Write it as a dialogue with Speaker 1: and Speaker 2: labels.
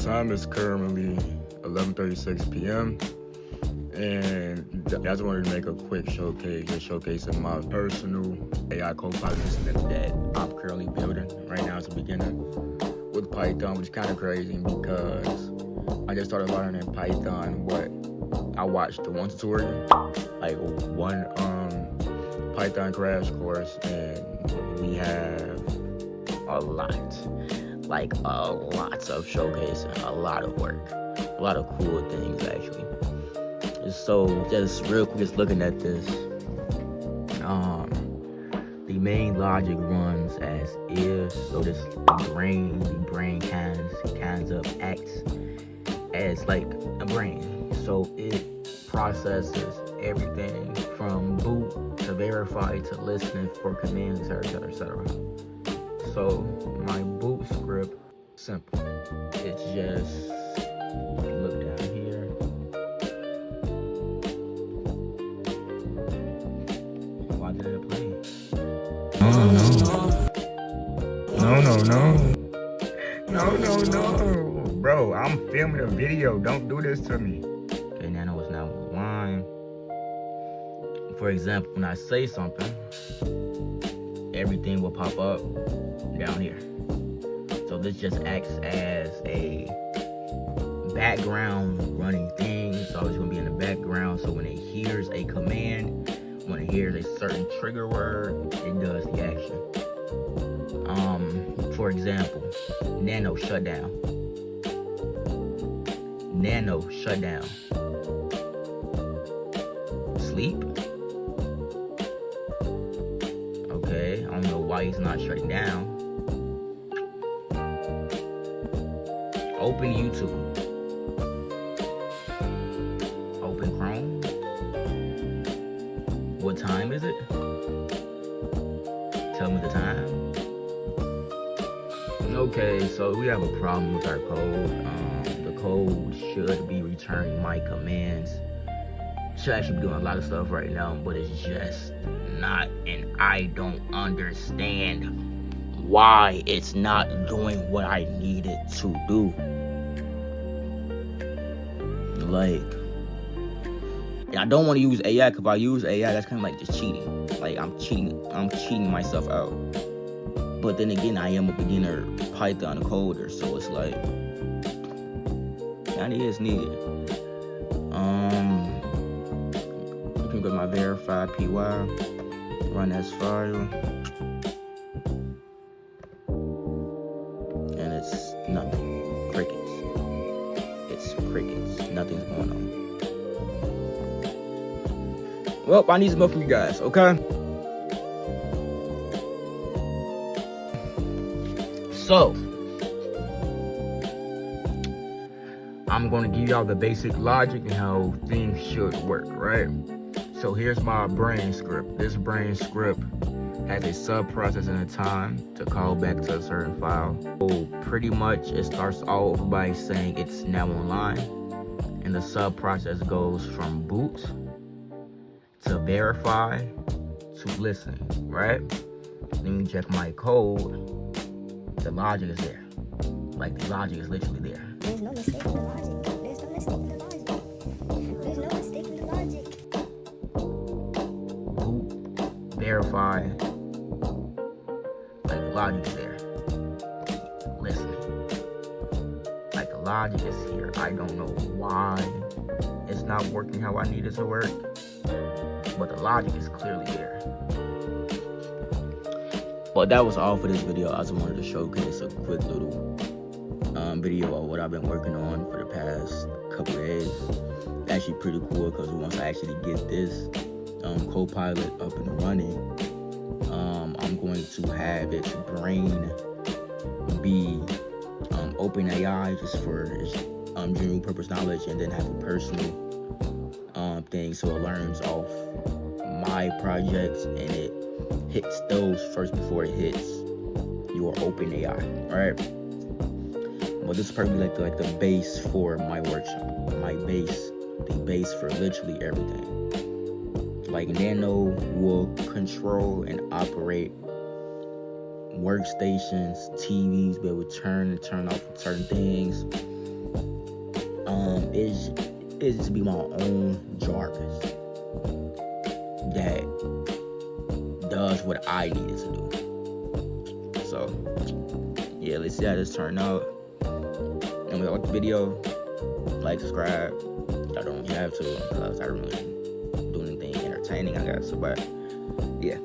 Speaker 1: time is currently 11:36 p.m. and I just wanted to make a quick showcase, just showcasing my personal AI copilot system that I'm currently building right now as a beginner with Python, which is kind of crazy because I just started learning Python. I watched the one tutorial, like one Python crash course, and we have a lot of showcasing, a lot of work, a lot of cool things actually. So just real quick, just looking at this, the main logic runs as is. So the brain kinds of acts as like a brain. So it processes everything from boot to verify to listening for commands, etc. So my boot script, simple. It's just, if you look down here, why did it play? No. Bro, I'm filming a video. Don't do this to me. Okay, Nano is now online. For example, when I say something, everything will pop up down here. So this just acts as a background running thing. It's always going to be in the background. So when it hears a command, when it hears a certain trigger word, it does the action. For example, Nano shutdown. Nano shutdown. Sleep. Okay, I don't know why he's not shutting down. Open YouTube. Open Chrome. What time is it? Tell me the time. Okay, so we have a problem with our code. The code should be returning my commands. Should actually be doing a lot of stuff right now, but it's just not, and I don't understand why it's not doing what I need it to do. Like, and I don't want to use AI, because if I use AI, that's kind of like just cheating. Like, I'm cheating myself out. But then again, I am a beginner Python coder, so it's like, that is needed. You can go to my verify py, run as file, and it's nothing. Crickets. It's crickets. Nothing's going on. Well, I need some help from you guys, okay? So, I'm going to give y'all the basic logic and how things should work, right? So here's my brain script. This brain script has a sub-process and a time to call back to a certain file. So pretty much it starts off by saying it's now online, and the sub-process goes from boot to verify to listen, right? Then you check my code. The logic is there. Like, the logic is literally there.
Speaker 2: There's no mistake in the logic. There's no mistake in the logic. There's no mistake in the logic.
Speaker 1: Boot, verify. Like, the logic is there. Listening. Like, the logic is here. I don't know why it's not working how I need it to work, but the logic is clearly there. But that was all for this video. I just wanted to showcase a quick little video of what I've been working on for the past couple of days. Actually pretty cool, because once I actually get this copilot up and running, I'm going to have its brain be open AI just for general purpose knowledge, and then have a personal thing, so it learns off my projects and it hits those first before it hits your open AI, right? Well, this is probably like the base for my workshop, the base for literally everything. Like, Nano will control and operate workstations, TVs, be able to turn and turn off certain things. it's just be my own Jarvis that does what I needed to do. So yeah, let's see how this turned out. And if you like the video, like, subscribe. I don't have to because I don't really do anything entertaining, I guess. But yeah.